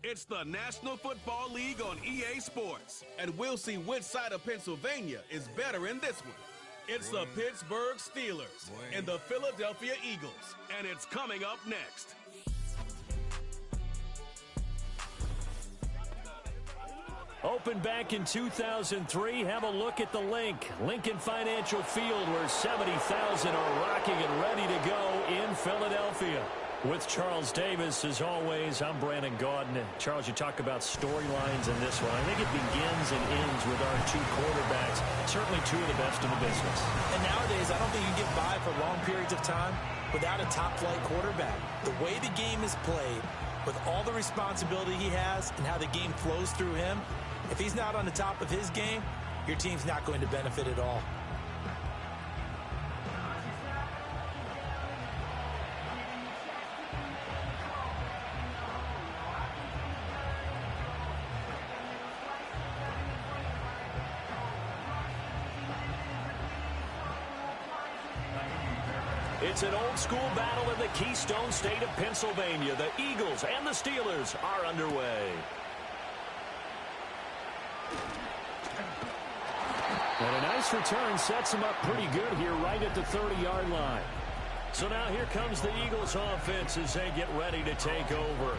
It's the National Football League on EA Sports, and we'll see which side of Pennsylvania is better in this one. It's the Pittsburgh Steelers and the Philadelphia Eagles, and it's coming up next. Opened back in 2003, have a look at the link. Lincoln Financial Field, where 70,000 are rocking and ready to go in Philadelphia. With Charles Davis, as always, I'm Brandon Gaudin. Charles, you talk about storylines in this one. I think it begins and ends with our two quarterbacks, certainly two of the best in the business. And nowadays, I don't think you can get by for long periods of time without a top-flight quarterback. The way the game is played, with all the responsibility he has and how the game flows through him, if he's not on the top of his game, your team's not going to benefit at all. It's an old-school battle in the Keystone State of Pennsylvania. The Eagles and the Steelers are underway. And a nice return sets them up pretty good here right at the 30-yard line. So now here comes the Eagles offense as they get ready to take over.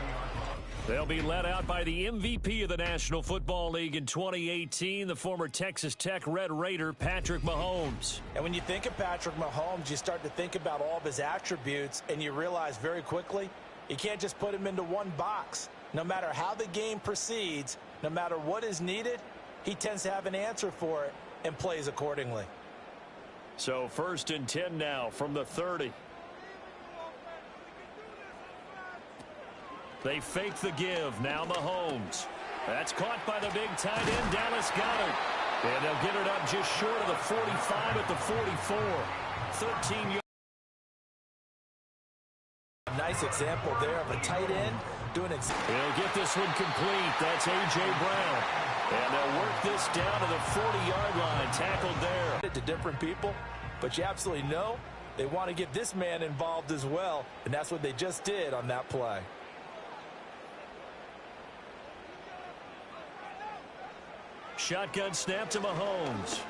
They'll be led out by the MVP of the National Football League in 2018, the former Texas Tech Red Raider, Patrick Mahomes. And when you think of Patrick Mahomes, you start to think about all of his attributes, and you realize very quickly, you can't just put him into one box. No matter how the game proceeds, no matter what is needed, he tends to have an answer for it and plays accordingly. So 1st and 10 now from the 30. They fake the give. Now Mahomes. That's caught by the big tight end, Dallas Goedert. And they'll get it up just short of the 45 at the 44. 13 yards. Nice example there of a tight end doing He'll get this one complete. That's A.J. Brown. And they'll work this down to the 40-yard line. Tackled there. To different people, but you absolutely know they want to get this man involved as well, and that's what they just did on that play. Shotgun snap to Mahomes.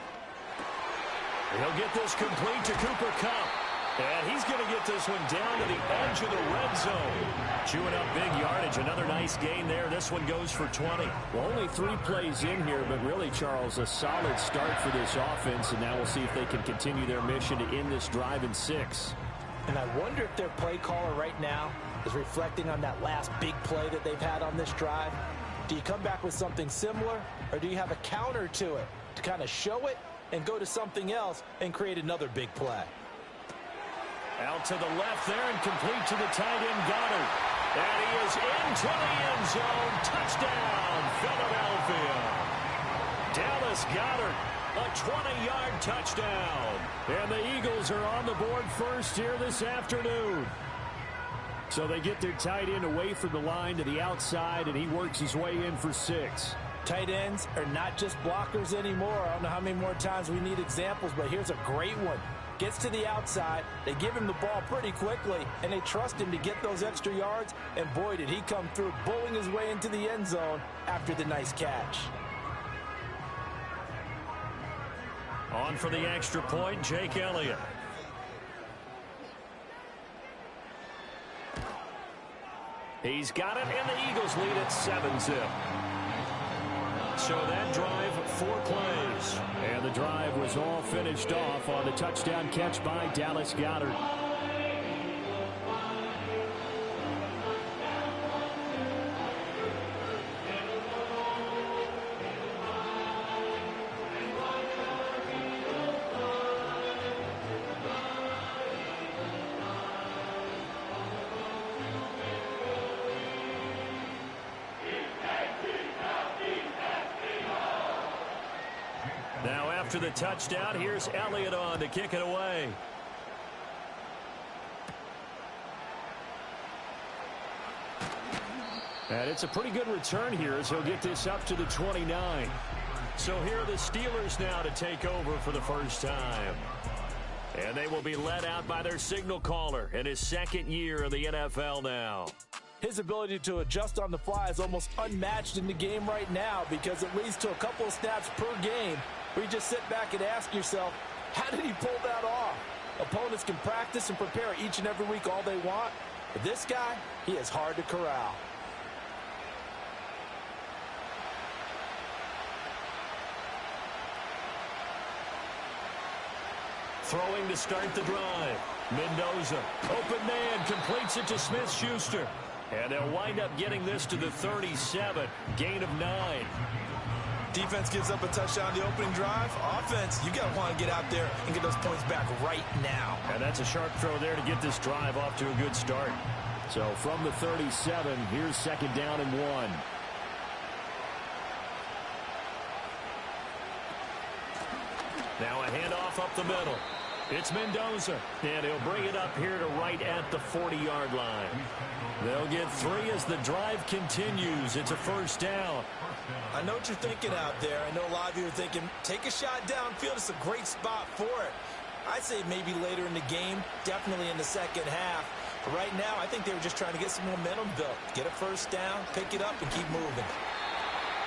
He'll get this complete to Cooper Kupp. And he's going to get this one down to the edge of the red zone. Chewing up big yardage. Another nice gain there. This one goes for 20. Well, only 3 plays in here, but really, Charles, a solid start for this offense. And now we'll see if they can continue their mission to end this drive in 6. And I wonder if their play caller right now is reflecting on that last big play that they've had on this drive. Do you come back with something similar, or do you have a counter to it to kind of show it and go to something else and create another big play? Out to the left there and complete to the tight end, Goddard. And he is into the end zone. Touchdown, Philadelphia. Dallas Goedert, a 20-yard touchdown. And the Eagles are on the board first here this afternoon. So they get their tight end away from the line to the outside, and he works his way in for 6. Tight ends are not just blockers anymore. I don't know how many more times we need examples, but here's a great one. Gets to the outside, they give him the ball pretty quickly, and they trust him to get those extra yards, and boy, did he come through, bowling his way into the end zone after the nice catch. On for the extra point, Jake Elliott. He's got it, and the Eagles lead at 7-zip. So that drive, 4 plays. And the drive was all finished off on the touchdown catch by Dallas Goedert. Now after the touchdown, here's Elliott on to kick it away. And it's a pretty good return here as he'll get this up to the 29. So here are the Steelers now to take over for the first time. And they will be led out by their signal caller in his 2nd year in the NFL now. His ability to adjust on the fly is almost unmatched in the game right now because it leads to a couple of snaps per game where you just sit back and ask yourself, how did he pull that off? Opponents can practice and prepare each and every week all they want, but this guy, he is hard to corral. Throwing to start the drive. Mendoza, open man, completes it to Smith-Schuster. And they'll wind up getting this to the 37, gain of 9. Defense gives up a touchdown the opening drive. Offense, you got to want to get out there and get those points back right now. And that's a sharp throw there to get this drive off to a good start. So from the 37, here's second down and 1. Now a handoff up the middle. It's Mendoza, and he'll bring it up here to right at the 40-yard line. They'll get 3 as the drive continues. It's a first down. I know what you're thinking out there. I know a lot of you are thinking, take a shot downfield. It's a great spot for it. I'd say maybe later in the game, definitely in the second half. But right now, I think they were just trying to get some momentum built. Get a first down, pick it up, and keep moving.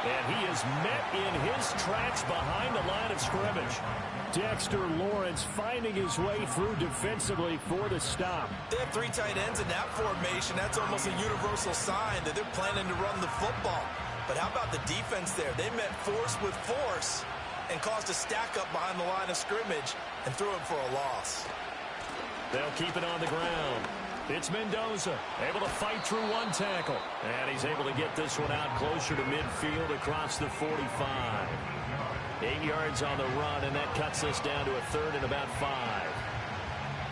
And he is met in his tracks behind the line of scrimmage. Dexter Lawrence finding his way through defensively for the stop. They have 3 tight ends in that formation. That's almost a universal sign that they're planning to run the football. But how about the defense there? They met force with force and caused a stack up behind the line of scrimmage and threw him for a loss. They'll keep it on the ground. It's Mendoza, able to fight through 1 tackle. And he's able to get this one out closer to midfield across the 45. 8 yards on the run, and that cuts us down to a 3rd and about 5.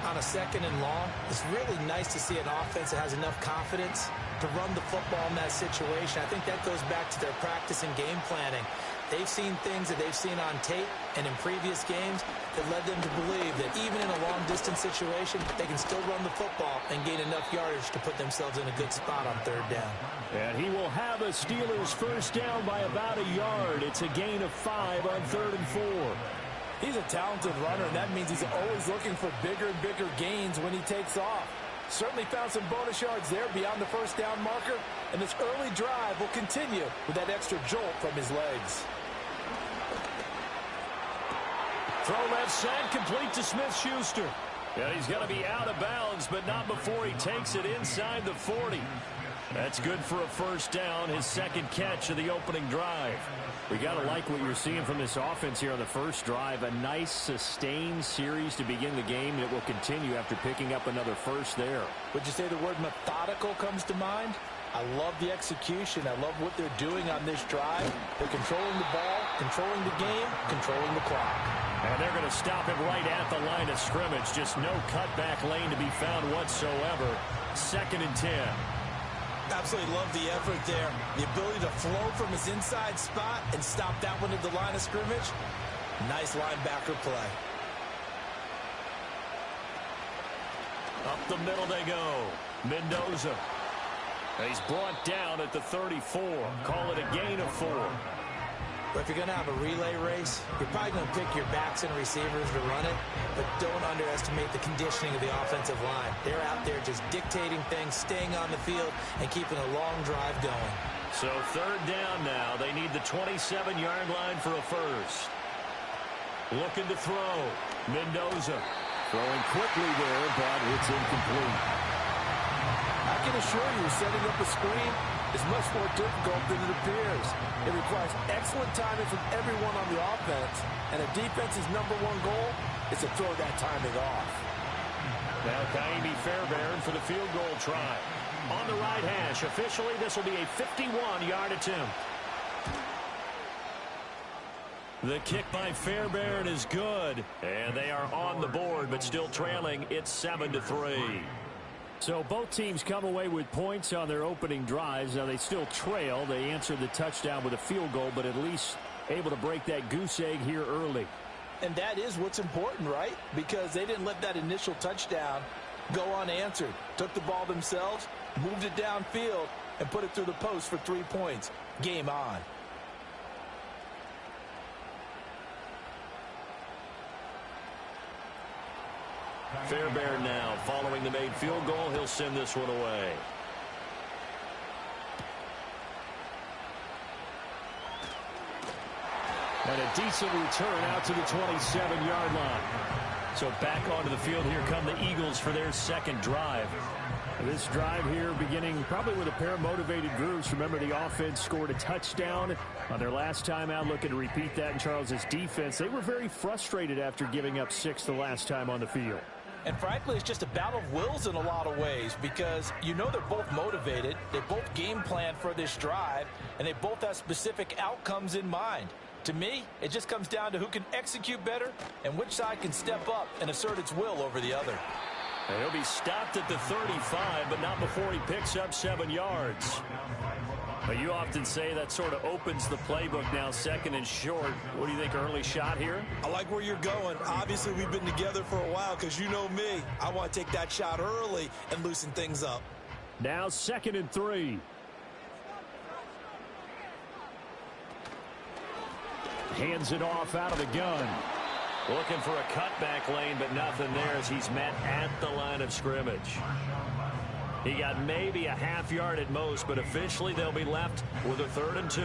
On a 2nd and long, it's really nice to see an offense that has enough confidence to run the football in that situation. I think that goes back to their practice and game planning. They've seen things that they've seen on tape and in previous games that led them to believe that even in a long-distance situation, they can still run the football and gain enough yardage to put themselves in a good spot on 3rd down. And he will have a Steelers first down by about a yard. It's a gain of 5 on 3rd and 4. He's a talented runner, and that means he's always looking for bigger and bigger gains when he takes off. Certainly found some bonus yards there beyond the first down marker, and this early drive will continue with that extra jolt from his legs. Throw left side, complete to Smith-Schuster. Yeah, he's going to be out of bounds, but not before he takes it inside the 40. That's good for a first down, his 2nd catch of the opening drive. We got to like what you're seeing from this offense here on the first drive. A nice, sustained series to begin the game, and it will continue after picking up another first there. Would you say the word methodical comes to mind? I love the execution. I love what they're doing on this drive. They're controlling the ball, controlling the game, controlling the clock. And they're going to stop it right at the line of scrimmage. Just no cutback lane to be found whatsoever. 2nd and 10. Absolutely love the effort there. The ability to flow from his inside spot and stop that one at the line of scrimmage. Nice linebacker play. Up the middle they go. Mendoza. He's brought down at the 34. Call it a gain of 4. But if you're going to have a relay race, you're probably going to pick your backs and receivers to run it, but don't underestimate the conditioning of the offensive line. They're out there just dictating things, staying on the field, and keeping a long drive going. So 3rd down now. They need the 27-yard line for a first. Looking to throw. Mendoza. Throwing quickly there, but it's incomplete. I can assure you, setting up a screen is much more difficult than it appears. It requires excellent timing from everyone on the offense, and a defense's #1 goal is to throw that timing off. Now Kaimi Fairbairn for the field goal try. On the right hash, officially this will be a 51-yard attempt. The kick by Fairbairn is good, and they are on the board, but still trailing. It's 7-3. So both teams come away with points on their opening drives. Now they still trail. They answered the touchdown with a field goal, but at least able to break that goose egg here early. And that is what's important, right? Because they didn't let that initial touchdown go unanswered. Took the ball themselves, moved it downfield, and put it through the post for 3 points. Game on. Fairbairn now following the made field goal. He'll send this one away. And a decent return out to the 27-yard line. So back onto the field, here come the Eagles for their second drive. This drive here beginning probably with a pair of motivated groups. Remember, the offense scored a touchdown on their last time out, looking to repeat that in Charles's defense. They were very frustrated after giving up 6 the last time on the field. And frankly, it's just a battle of wills in a lot of ways because you know they're both motivated. They both game plan for this drive, and they both have specific outcomes in mind. To me, it just comes down to who can execute better and which side can step up and assert its will over the other. And he'll be stopped at the 35, but not before he picks up 7 yards. But you often say that sort of opens the playbook now, second and short. What do you think, early shot here? I like where you're going. Obviously, we've been together for a while because you know me. I want to take that shot early and loosen things up. Now 2nd and 3. Hands it off out of the gun. Looking for a cutback lane, but nothing there as he's met at the line of scrimmage. He got maybe a half yard at most, but officially they'll be left with a 3rd and 2.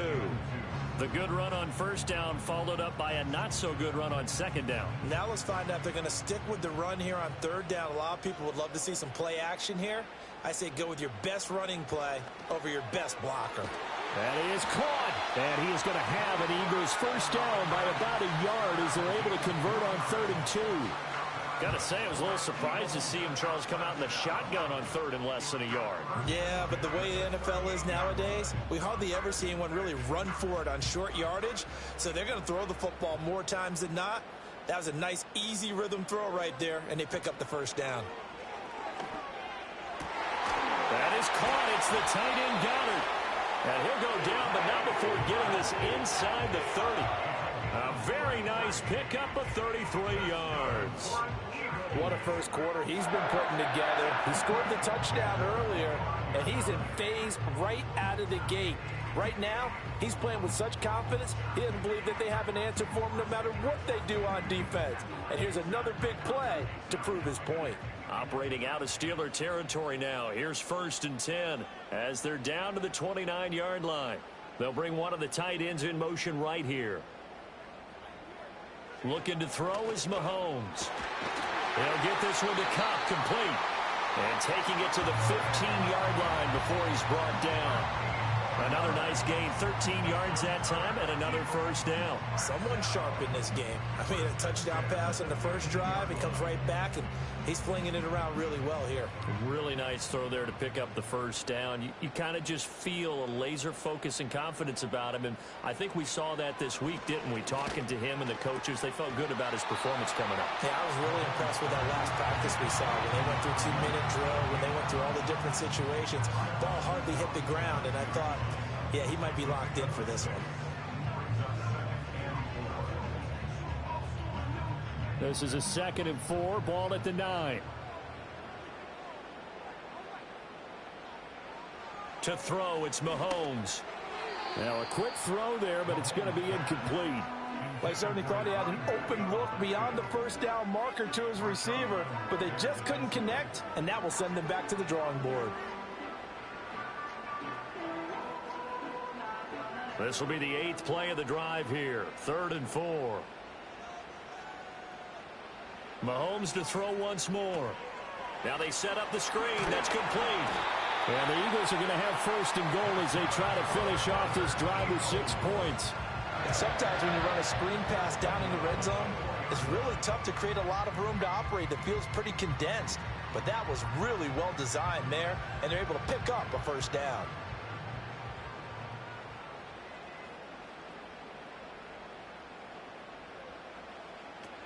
The good run on first down followed up by a not-so-good run on second down. Now let's find out if they're going to stick with the run here on 3rd down. A lot of people would love to see some play action here. I say go with your best running play over your best blocker. And he is caught. And he is going to have an Eagles first down by about a yard as they're able to convert on 3rd and 2. Got to say, I was a little surprised to see him, Charles, come out in the shotgun on 3rd and less than a yard. Yeah, but the way the NFL is nowadays, we hardly ever see anyone really run for it on short yardage. So they're going to throw the football more times than not. That was a nice, easy rhythm throw right there, and they pick up the first down. That is caught. It's the tight end Goddard. And he'll go down, but not before getting this inside the 30. A very nice pickup of 33 yards. What a first quarter he's been putting together. He scored the touchdown earlier, and he's in phase right out of the gate. Right now, he's playing with such confidence, he doesn't believe that they have an answer for him no matter what they do on defense. And here's another big play to prove his point. Operating out of Steeler territory now. Here's 1st and 10 as they're down to the 29-yard line. They'll bring one of the tight ends in motion right here. Looking to throw is Mahomes. He'll get this one to Cobb, complete. And taking it to the 15-yard line before he's brought down. Another nice gain, 13 yards that time, and another first down. Someone sharp in this game. I mean, a touchdown pass on the first drive. He comes right back, and he's flinging it around really well here. Really nice throw there to pick up the first down. You kind of just feel a laser focus and confidence about him, and I think we saw that this week, didn't we? Talking to him and the coaches, they felt good about his performance coming up. Yeah, I was really impressed with that last practice we saw when they went through 2-minute drill, when they went through all the different situations. Ball hardly hit the ground, and I thought, yeah, he might be locked in for this one. This is a 2nd and 4, ball at the 9. To throw, it's Mahomes. Now a quick throw there, but it's going to be incomplete. I certainly thought he had an open look beyond the first down marker to his receiver, but they just couldn't connect, and that will send them back to the drawing board. This will be the 8th play of the drive here. 3rd and 4. Mahomes to throw once more. Now they set up the screen. That's complete. And the Eagles are going to have 1st and goal as they try to finish off this drive with 6 points. And sometimes when you run a screen pass down in the red zone, it's really tough to create a lot of room to operate. It feels pretty condensed. But that was really well designed there, and they're able to pick up a first down.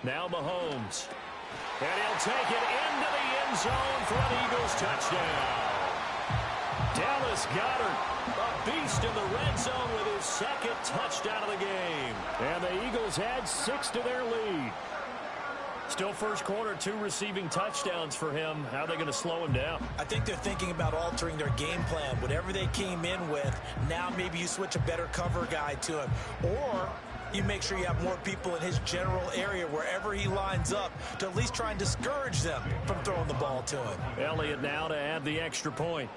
Now Mahomes. And he'll take it into the end zone for an Eagles touchdown. Dallas Goedert, a beast in the red zone with his 2nd touchdown of the game. And the Eagles add 6 to their lead. Still first quarter, 2 receiving touchdowns for him. How are they going to slow him down? I think they're thinking about altering their game plan. Whatever they came in with, now maybe you switch a better cover guy to him. Or you make sure you have more people in his general area wherever he lines up to at least try and discourage them from throwing the ball to him. Elliott now to add the extra point.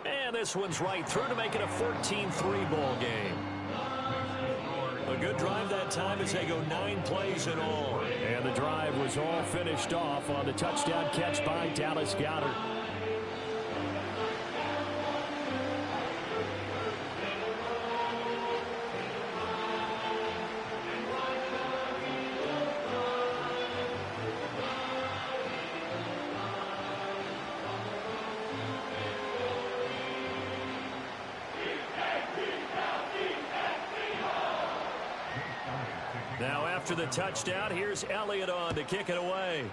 And And this one's right through to make it a 14-3 ball game. A good drive that time as they go 9 plays in all. And the drive was all finished off on the touchdown catch by Dallas Goedert. Now after the touchdown, here's Elliott on to kick it away.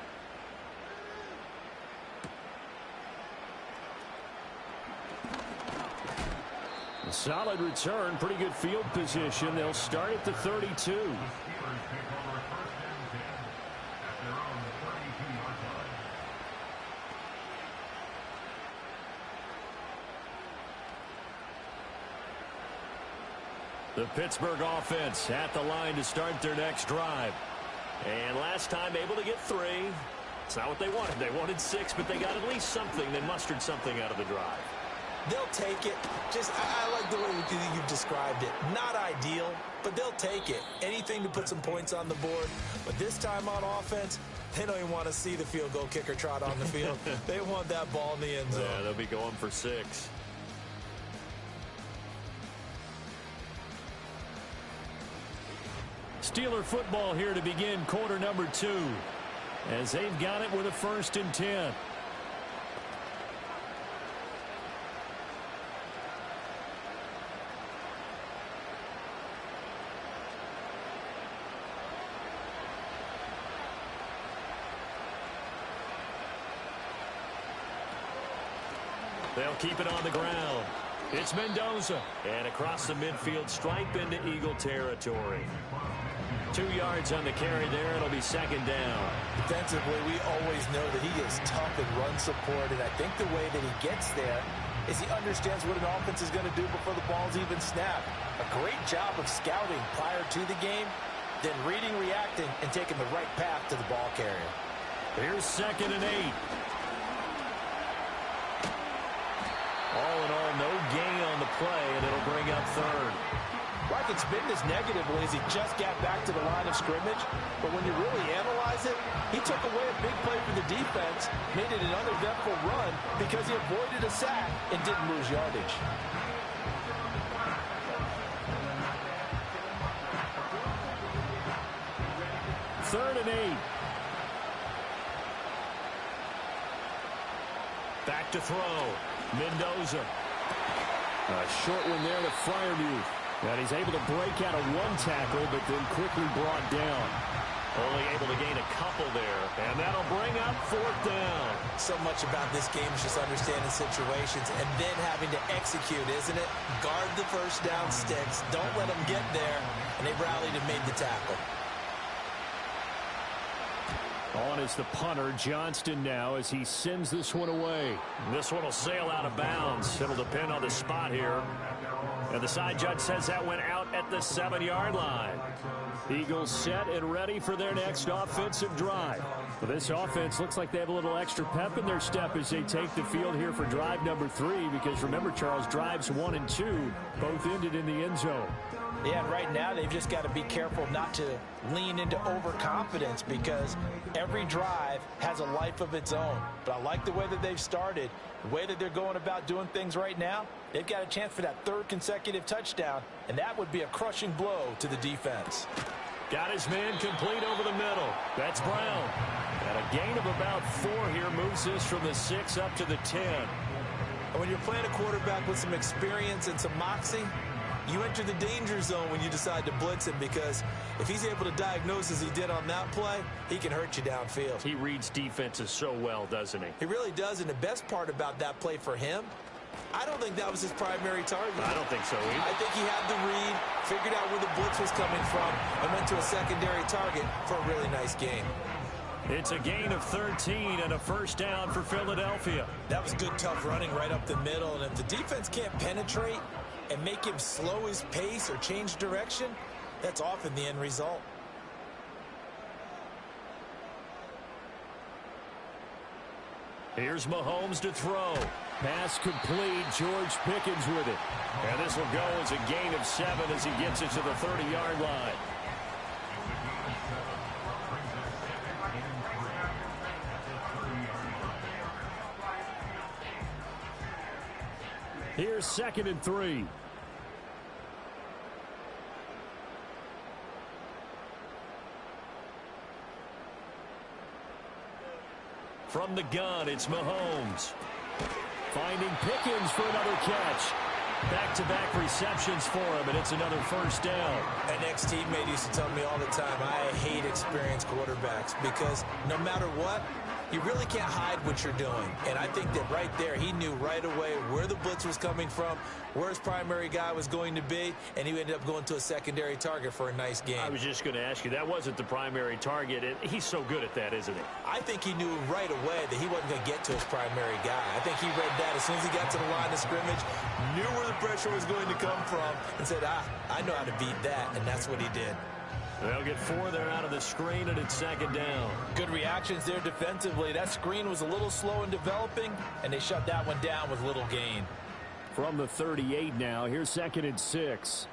A solid return, pretty good field position. They'll start at the 32. The Pittsburgh offense at the line to start their next drive. And last time able to get 3. It's not what they wanted. They wanted 6, but they got at least something. They mustered something out of the drive. They'll take it. I like the way you've described it. Not ideal, but they'll take it. Anything to put some points on the board. But this time on offense, they don't even want to see the field goal kicker trot on the field. They want that ball in the end zone. Yeah, they'll be going for 6. Steeler football here to begin quarter number 2. As they've got it with a 1st and 10. They'll keep it on the ground. It's Mendoza. And across the midfield stripe into Eagle territory. 2 yards on the carry there. It'll be 2nd down. Defensively, we always know that he is tough in run support, and I think the way that he gets there is he understands what an offense is going to do before the ball's even snapped. A great job of scouting prior to the game, then reading, reacting, and taking the right path to the ball carrier. Here's 2nd and 8. All in all, no gain on the play, and it'll bring up 3rd. Well, I can spin this negatively as he just got back to the line of scrimmage, but when you really analyze it, he took away a big play for the defense, made it an uneventful run because he avoided a sack and didn't lose yardage. Third and 8. Back to throw. Mendoza. A short one there to Freiermuth. And he's able to break out of 1 tackle, but then quickly brought down. Only able to gain a couple there. And that'll bring up 4th down. So much about this game is just understanding situations and then having to execute, isn't it? Guard the first down sticks. Don't let them get there. And they rallied and made the tackle. On is the punter, Johnston, now as he sends this one away. This one will sail out of bounds. It'll depend on the spot here. And the side judge says that went out at the 7-yard line. Eagles set and ready for their next offensive drive. Well, this offense looks like they have a little extra pep in their step as they take the field here for drive number 3, because remember, Charles, drives 1 and 2 both ended in the end zone. Yeah, and right now they've just got to be careful not to lean into overconfidence because every drive has a life of its own. But I like the way that they've started, the way that they're going about doing things right now. They've got a chance for that 3rd consecutive touchdown, and that would be a crushing blow to the defense. Got his man complete over the middle. That's Brown. And a gain of about 4 here moves this from the 6 up to the 10. And when you're playing a quarterback with some experience and some moxie, you enter the danger zone when you decide to blitz him, because if he's able to diagnose as he did on that play, he can hurt you downfield. He reads defenses so well, doesn't he? He really does, and the best part about that play for him, I don't think that was his primary target. I don't think so either. I think he had the read, figured out where the blitz was coming from, and went to a secondary target for a really nice game. It's a gain of 13 and a 1st down for Philadelphia. That was good, tough running right up the middle, and if the defense can't penetrate and make him slow his pace or change direction, that's often the end result. Here's Mahomes to throw. Pass complete. George Pickens with it. And this will go as a gain of 7 as he gets it to the 30-yard line. Here's 2nd and 3. From the gun, it's Mahomes. Finding Pickens for another catch. Back-to-back receptions for him, and it's another first down. An ex-teammate used to tell me all the time, I hate experienced quarterbacks because no matter what, you really can't hide what you're doing. And I think that right there, he knew right away where the blitz was coming from, where his primary guy was going to be, and he ended up going to a secondary target for a nice game. I was just going to ask you, that wasn't the primary target. He's so good at that, isn't he? I think he knew right away that he wasn't going to get to his primary guy. I think he read that as soon as he got to the line of scrimmage, knew where the pressure was going to come from, and said, I know how to beat that, and that's what he did. They'll get 4 there out of the screen, and it's 2nd down. Good reactions there defensively. That screen was a little slow in developing, and they shut that one down with little gain. From the 38 now, here's 2nd and 6.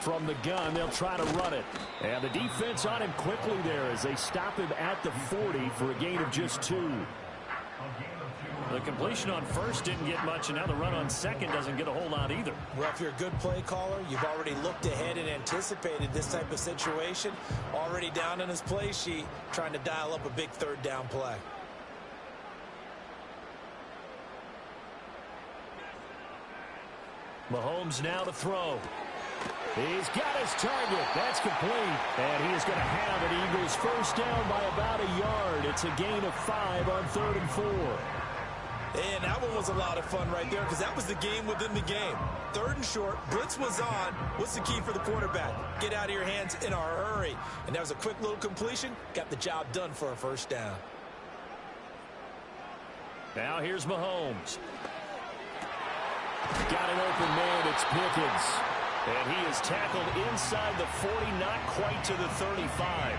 From the gun, they'll try to run it. And the defense on him quickly there as they stop him at the 40 for a gain of just 2. The completion on first didn't get much, and now the run on second doesn't get a whole lot either. Well, if you're a good play caller, you've already looked ahead and anticipated this type of situation. Already down in his play sheet, trying to dial up a big 3rd down play. Mahomes now to throw. He's got his target. That's complete. And he is going to have an Eagles first down by about a yard. It's a gain of 5 on 3rd and 4. And that one was a lot of fun right there because that was the game within the game. 3rd and short, blitz was on. What's the key for the quarterback? Get out of your hands in a hurry. And that was a quick little completion. Got the job done for a first down. Now here's Mahomes. Got an open man. It's Pickens. And he is tackled inside the 40, not quite to the 35.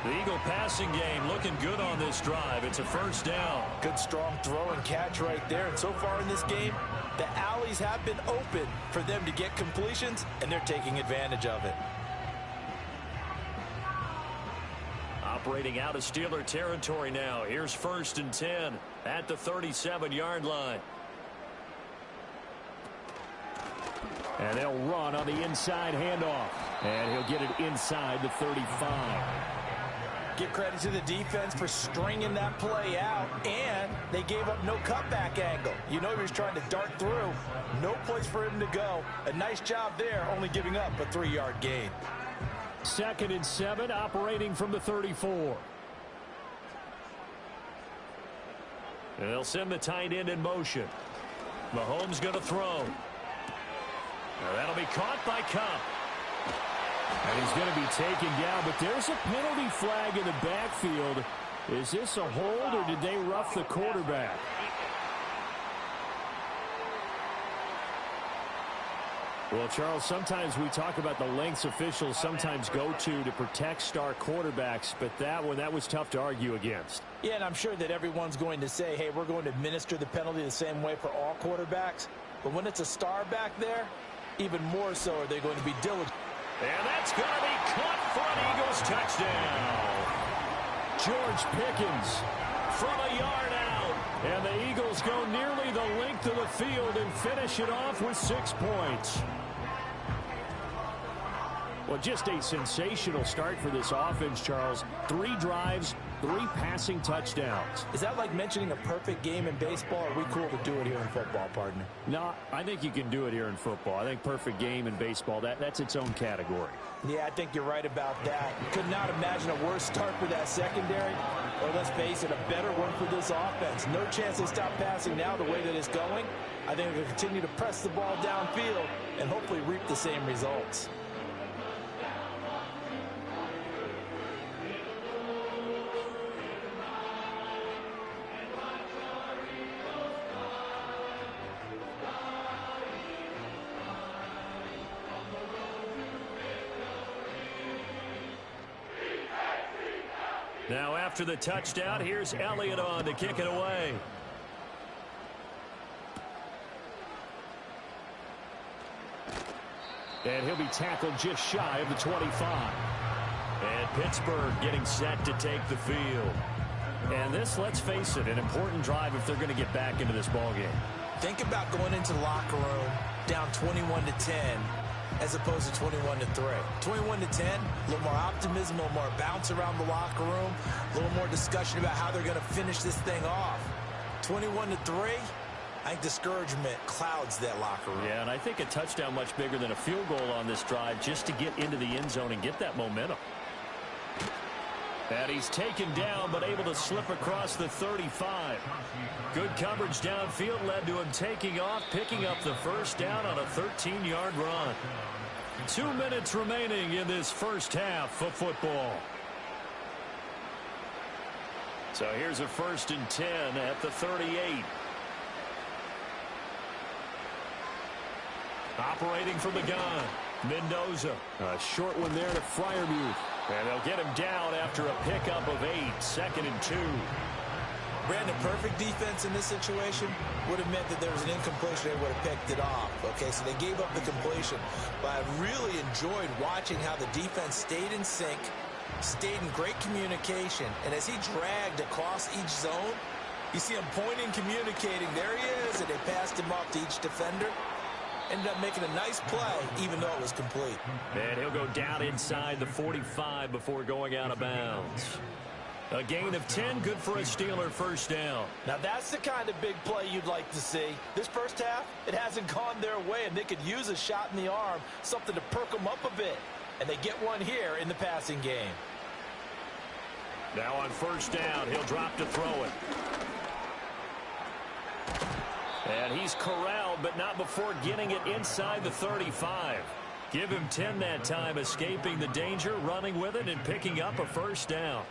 The Eagle passing game looking good on this drive. It's a first down. Good strong throw and catch right there. And so far in this game, the alleys have been open for them to get completions, and they're taking advantage of it. Operating out of Steeler territory now. Here's 1st and 10 at the 37-yard line. And they'll run on the inside handoff. And he'll get it inside the 35. Give credit to the defense for stringing that play out, and they gave up no cutback angle. You know he was trying to dart through. No place for him to go. A nice job there, only giving up a 3-yard gain. 2nd and 7, operating from the 34. And they'll send the tight end in motion. Mahomes going to throw. Now that'll be caught by Cup. And he's going to be taken down, but there's a penalty flag in the backfield. Is this a hold, or did they rough the quarterback? Well, Charles, sometimes we talk about the lengths officials sometimes go to protect star quarterbacks, but that was tough to argue against. Yeah, and I'm sure that everyone's going to say, hey, we're going to administer the penalty the same way for all quarterbacks. But when it's a star back there, even more so are they going to be diligent. And that's going to be caught for an Eagles touchdown. George Pickens from a yard out. And the Eagles go nearly the length of the field and finish it off with 6 points. Well, just a sensational start for this offense, Charles. 3 drives, 3 passing touchdowns. Is that like mentioning a perfect game in baseball, or are we cool to do it here in football, partner? No, I think you can do it here in football. I think perfect game in baseball, that's its own category. Yeah, I think you're right about that. Could not imagine a worse start for that secondary, or let's face it, a better one for this offense. No chance they stop passing now the way that it's going. I think they'll continue to press the ball downfield and hopefully reap the same results. Now after the touchdown, here's Elliott on to kick it away. And he'll be tackled just shy of the 25. And Pittsburgh getting set to take the field. And this, let's face it, an important drive if they're going to get back into this ballgame. Think about going into the locker room down 21-10 as opposed to 21-3. 21-10, a little more optimism, a little more bounce around the locker room, a little more discussion about how they're going to finish this thing off. 21-3, I think discouragement clouds that locker room. Yeah, and I think a touchdown much bigger than a field goal on this drive just to get into the end zone and get that momentum. And he's taken down, but able to slip across the 35. Good coverage downfield led to him taking off, picking up the first down on a 13-yard run. 2 minutes remaining in this first half of football. So here's a 1st and 10 at the 38. Operating from the gun, Mendoza. A short one there to Freiermuth. And they'll get him down after a pickup of 8, 2nd and 2. Brandon, perfect defense in this situation would have meant that there was an incompletion. They would have picked it off. Okay, so they gave up the completion. But I really enjoyed watching how the defense stayed in sync, stayed in great communication. And as he dragged across each zone, you see him pointing, communicating. There he is, and they passed him off to each defender. Ended up making a nice play, even though it was complete. And he'll go down inside the 45 before going out of bounds. A gain of 10, good for a Steeler first down. Now that's the kind of big play you'd like to see. This first half, it hasn't gone their way, and they could use a shot in the arm, something to perk them up a bit. And they get one here in the passing game. Now on first down, he'll drop to throw it. And he's corralled, but not before getting it inside the 35. Give him 10 that time, escaping the danger, running with it, and picking up a first down.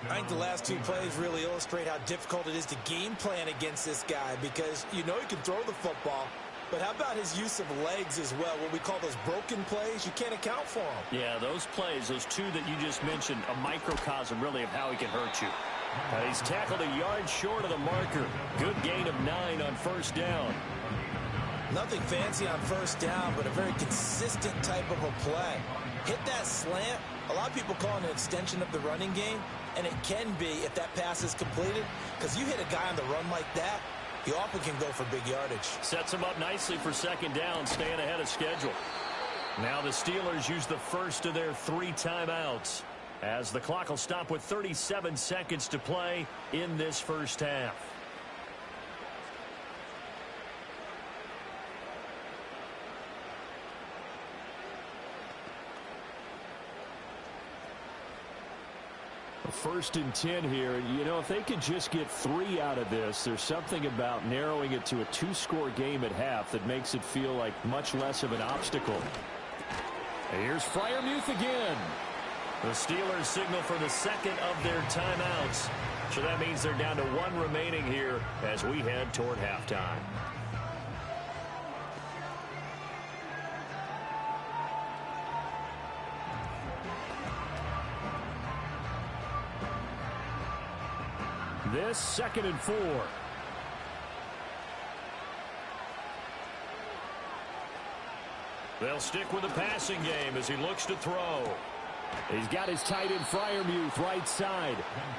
I think the last 2 plays really illustrate how difficult it is to game plan against this guy, because you know he can throw the football, but how about his use of legs as well? What we call those broken plays, you can't account for them. Yeah, those plays, those 2 that you just mentioned, a microcosm really of how he can hurt you. He's tackled a yard short of the marker. Good gain of 9 on first down. Nothing fancy on first down, but a very consistent type of a play. Hit that slant. A lot of people call it an extension of the running game, and it can be if that pass is completed, because you hit a guy on the run like that, he often can go for big yardage. Sets him up nicely for second down, staying ahead of schedule. Now the Steelers use the first of their 3 timeouts, as the clock will stop with 37 seconds to play in this first half. First and 10 here. You know, if they could just get 3 out of this, there's something about narrowing it to a 2-score game at half that makes it feel like much less of an obstacle. And here's Freiermuth again. The Steelers signal for the second of their timeouts. So that means they're down to 1 remaining here as we head toward halftime. This 2nd and 4. They'll stick with the passing game as he looks to throw. He's got his tight end Freiermuth right side.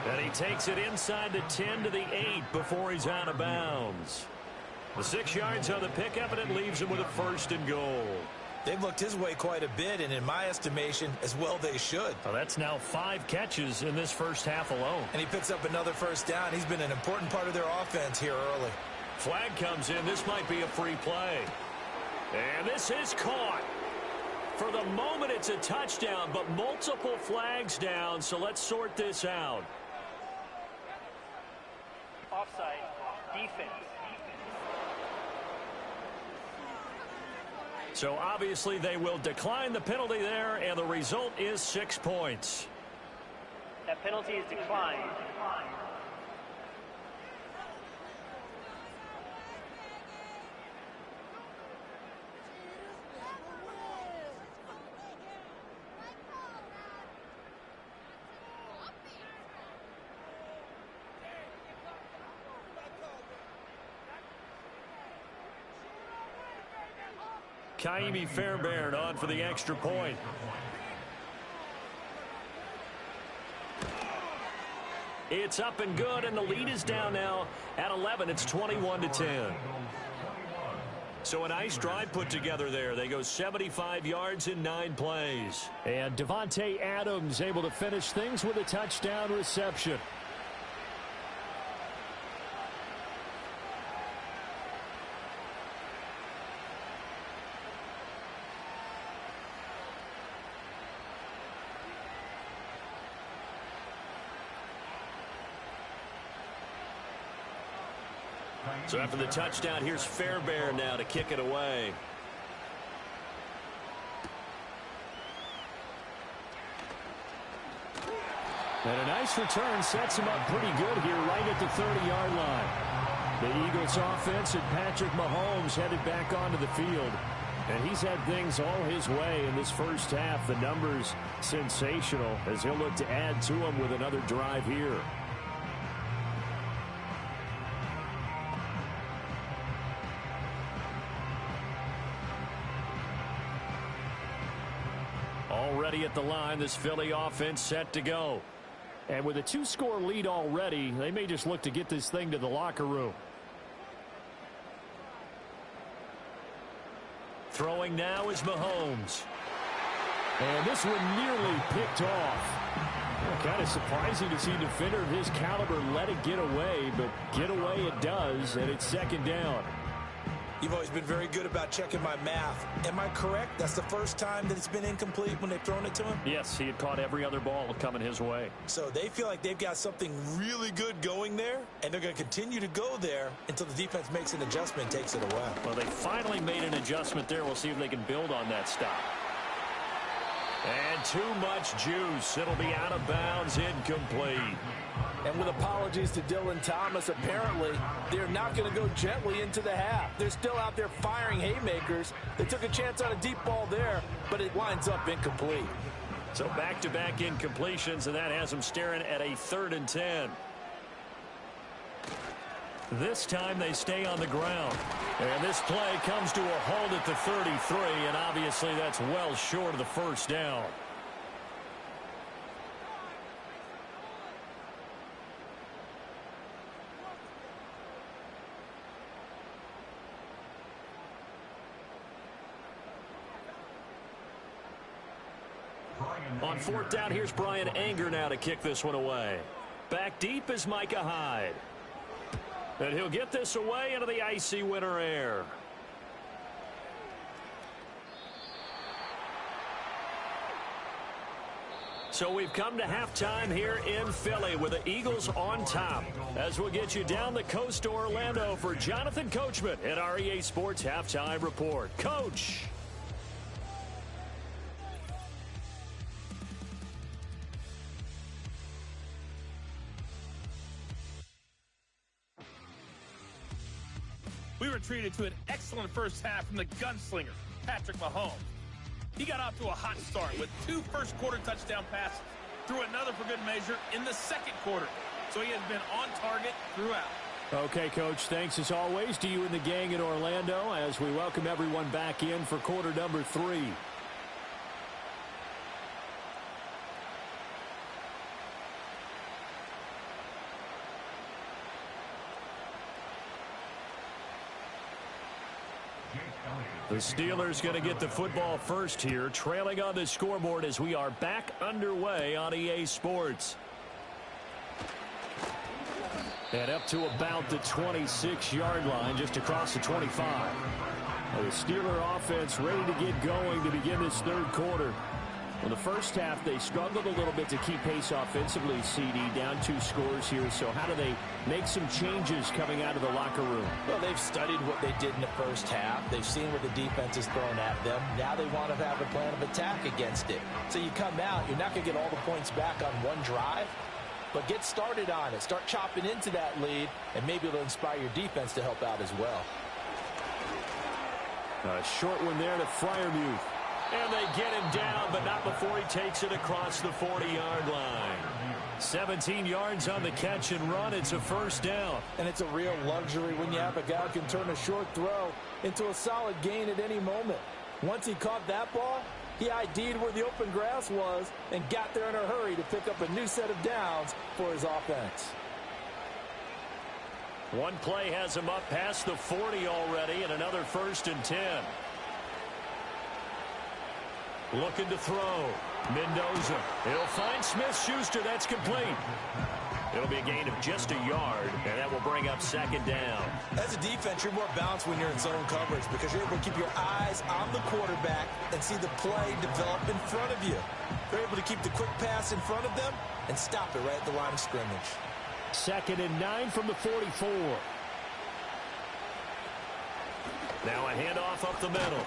And he takes it inside the 10 to the 8 before he's out of bounds. The 6 yards on the pickup, and it leaves him with a 1st and goal. They've looked his way quite a bit, and in my estimation, as well they should. Well, that's now 5 catches in this first half alone. And he picks up another first down. He's been an important part of their offense here early. Flag comes in. This might be a free play. And this is caught. For the moment, it's a touchdown, but multiple flags down, so let's sort this out. Offside, defense. So obviously they will decline the penalty there, and the result is 6 points. That penalty is declined. Kaimi Fairbairn on for the extra point. It's up and good, and the lead is down now at 11. It's 21-10. So a nice drive put together there. They go 75 yards in 9 plays. And Devontae Adams able to finish things with a touchdown reception. So after the touchdown, here's Fairbairn now to kick it away. And a nice return sets him up pretty good here right at the 30-yard line. The Eagles offense and Patrick Mahomes headed back onto the field. And he's had things all his way in this first half. The numbers sensational as he'll look to add to them with another drive here. Already at the line, this Philly offense set to go. And with a 2-score lead already, they may just look to get this thing to the locker room. Throwing now is Mahomes. And this one nearly picked off. Kind of surprising to see a defender of his caliber let it get away, but get away it does, and it's second down. You've always been very good about checking my math. Am I correct? That's the first time that it's been incomplete when they've thrown it to him? Yes, he had caught every other ball coming his way. So they feel like they've got something really good going there, and they're going to continue to go there until the defense makes an adjustment and takes it away. Well, they finally made an adjustment there. We'll see if they can build on that stop. And too much juice. It'll be out of bounds, incomplete. And with apologies to Dylan Thomas, apparently they're not going to go gently into the half. They're still out there firing haymakers. They took a chance on a deep ball there, but it winds up incomplete. So back-to-back incompletions, and that has them staring at a 3rd and 10. This time they stay on the ground. And this play comes to a halt at the 33, and obviously that's well short of the first down. On 4th down, here's Brian Anger now to kick this one away. Back deep is Micah Hyde. And he'll get this away into the icy winter air. So we've come to halftime here in Philly with the Eagles on top. As we'll get you down the coast to Orlando for Jonathan Coachman at our EA Sports Halftime Report. Coach. We were treated to an excellent first half from the gunslinger, Patrick Mahomes. He got off to a hot start with 2 first-quarter touchdown passes, threw another for good measure in the second quarter. So he has been on target throughout. Okay, Coach, thanks as always to you and the gang in Orlando as we welcome everyone back in for quarter number 3. The Steelers going to get the football first here, trailing on the scoreboard as we are back underway on EA Sports. And up to about the 26-yard line, just across the 25. The Steeler offense ready to get going to begin this third quarter. In the first half, they struggled a little bit to keep pace offensively, CD, down 2 scores here. So how do they make some changes coming out of the locker room? Well, they've studied what they did in the first half. They've seen what the defense has thrown at them. Now they want to have a plan of attack against it. So you come out, you're not going to get all the points back on one drive, but get started on it. Start chopping into that lead, and maybe it'll inspire your defense to help out as well. A short one there to Freiermuth. And they get him down, but not before he takes it across the 40-yard line. 17 yards on the catch and run. It's a first down. And it's a real luxury when you have a guy who can turn a short throw into a solid gain at any moment. Once he caught that ball, he ID'd where the open grass was and got there in a hurry to pick up a new set of downs for his offense. One play has him up past the 40 already, and another 1st and 10. Looking to throw. Mendoza. He'll find Smith-Schuster. That's complete. It'll be a gain of just a yard, and that will bring up 2nd down. As a defense, you're more balanced when you're in zone coverage because you're able to keep your eyes on the quarterback and see the play develop in front of you. You're able to keep the quick pass in front of them and stop it right at the line of scrimmage. 2nd and 9 from the 44. Now a handoff up the middle.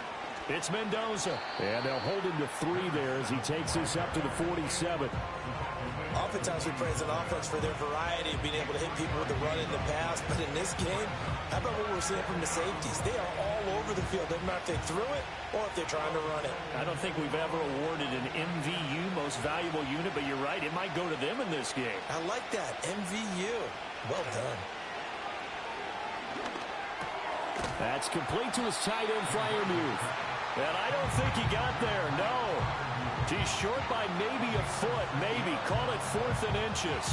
It's Mendoza. And they'll hold him to 3 there as he takes this up to the 47. Oftentimes we praise an offense for their variety of being able to hit people with the run in the pass. But in this game, how about what we're seeing from the safeties? They are all over the field. Doesn't matter if they threw it or if they're trying to run it. I don't think we've ever awarded an MVU, most valuable unit, but you're right. It might go to them in this game. I like that. MVU. Well done. That's complete to his tight end flyer move. And I don't think he got there, no. He's short by maybe a foot, maybe. Call it 4th and inches.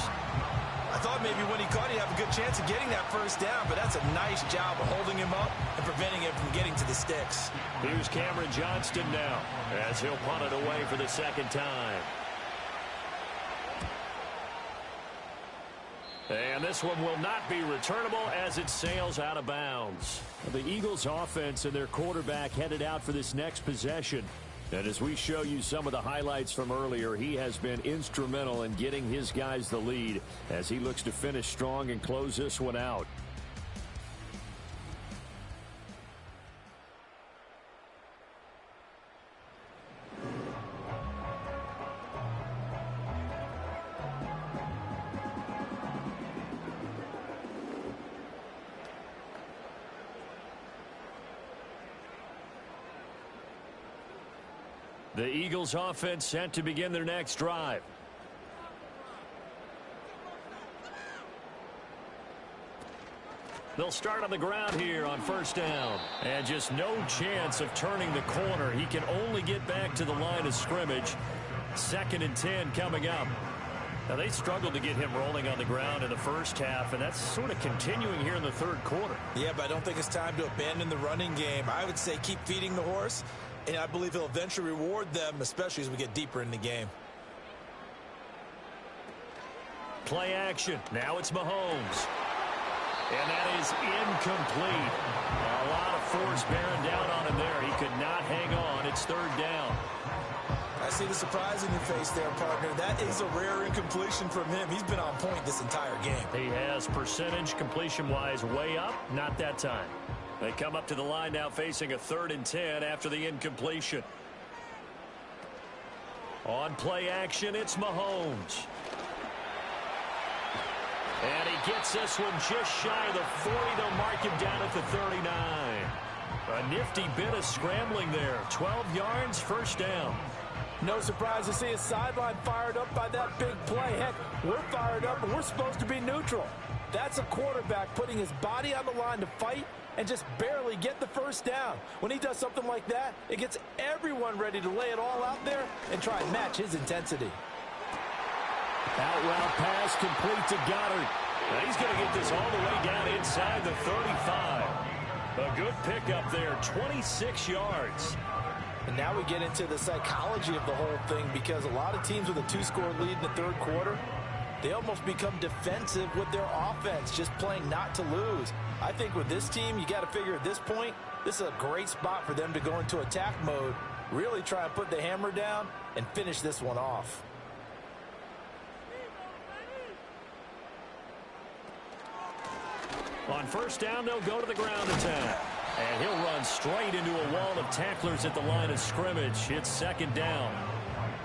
I thought maybe when he caught, he'd have a good chance of getting that 1st down, but that's a nice job of holding him up and preventing him from getting to the sticks. Here's Cameron Johnston now as he'll punt it away for the 2nd time. And this one will not be returnable as it sails out of bounds. The Eagles offense and their quarterback headed out for this next possession. And as we show you some of the highlights from earlier, he has been instrumental in getting his guys the lead as he looks to finish strong and close this one out. The Eagles offense set to begin their next drive. They'll start on the ground here on 1st down. And just no chance of turning the corner. He can only get back to the line of scrimmage. 2nd and 10 coming up. Now, they struggled to get him rolling on the ground in the first half, and that's sort of continuing here in the 3rd quarter. Yeah, but I don't think it's time to abandon the running game. I would say keep feeding the horse, and I believe he'll eventually reward them, especially as we get deeper in the game. Play action. Now it's Mahomes. And that is incomplete. A lot of force bearing down on him there. He could not hang on. It's 3rd down. I see the surprise in your face there, partner. That is a rare incompletion from him. He's been on point this entire game. He has percentage completion-wise way up. Not that time. They come up to the line now facing a 3rd and 10 after the incompletion. On play action, it's Mahomes. And he gets this one just shy of the 40. They'll mark him down at the 39. A nifty bit of scrambling there. 12 yards, 1st down. No surprise to see his sideline fired up by that big play. Heck, we're fired up, and we're supposed to be neutral. That's a quarterback putting his body on the line to fight and just barely get the 1st down. When he does something like that, it gets everyone ready to lay it all out there and try and match his intensity. Out route pass complete to Goddard. Now he's going to get this all the way down inside the 35. A good pickup there, 26 yards. And now we get into the psychology of the whole thing, because a lot of teams with a 2-score lead in the 3rd quarter, they almost become defensive with their offense, just playing not to lose. I think with this team, you got to figure at this point, this is a great spot for them to go into attack mode, really try and put the hammer down and finish this one off. On 1st down, they'll go to the ground attack. And he'll run straight into a wall of tacklers at the line of scrimmage. It's 2nd down.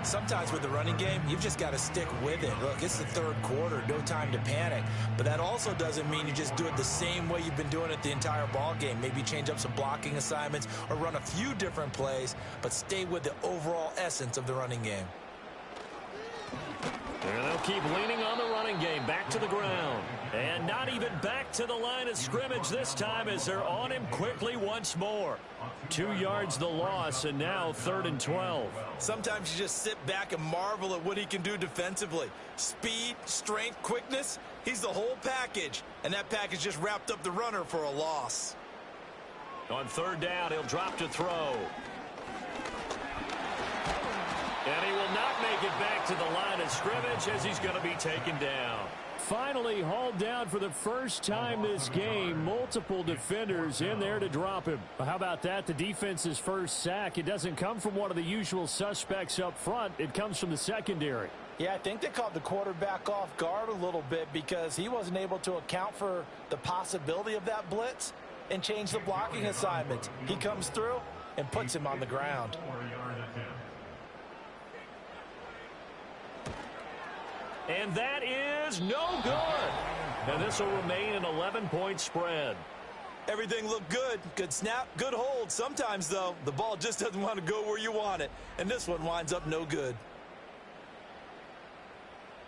Sometimes with the running game, you've just got to stick with it. Look, it's the 3rd quarter, no time to panic. But that also doesn't mean you just do it the same way you've been doing it the entire ball game. Maybe change up some blocking assignments or run a few different plays, but stay with the overall essence of the running game. And they'll keep leaning on the running game. Back to the ground. And not even back to the line of scrimmage this time as they're on him quickly once more. 2 yards the loss, and now 3rd and 12. Sometimes you just sit back and marvel at what he can do defensively. Speed, strength, quickness. He's the whole package. And that package just wrapped up the runner for a loss. On 3rd down, he'll drop to throw. And he will not make it back to the line of scrimmage as he's going to be taken down. Finally hauled down for the first time this game. Multiple defenders in there to drop him. How about that? The defense's first sack. It doesn't come from one of the usual suspects up front. It comes from the secondary. Yeah, I think they caught the quarterback off guard a little bit because he wasn't able to account for the possibility of that blitz and change the blocking assignment. He comes through and puts him on the ground. And that is no good. And this will remain an 11-point spread. Everything looked good. Good snap, good hold. Sometimes, though, the ball just doesn't want to go where you want it. And this one winds up no good.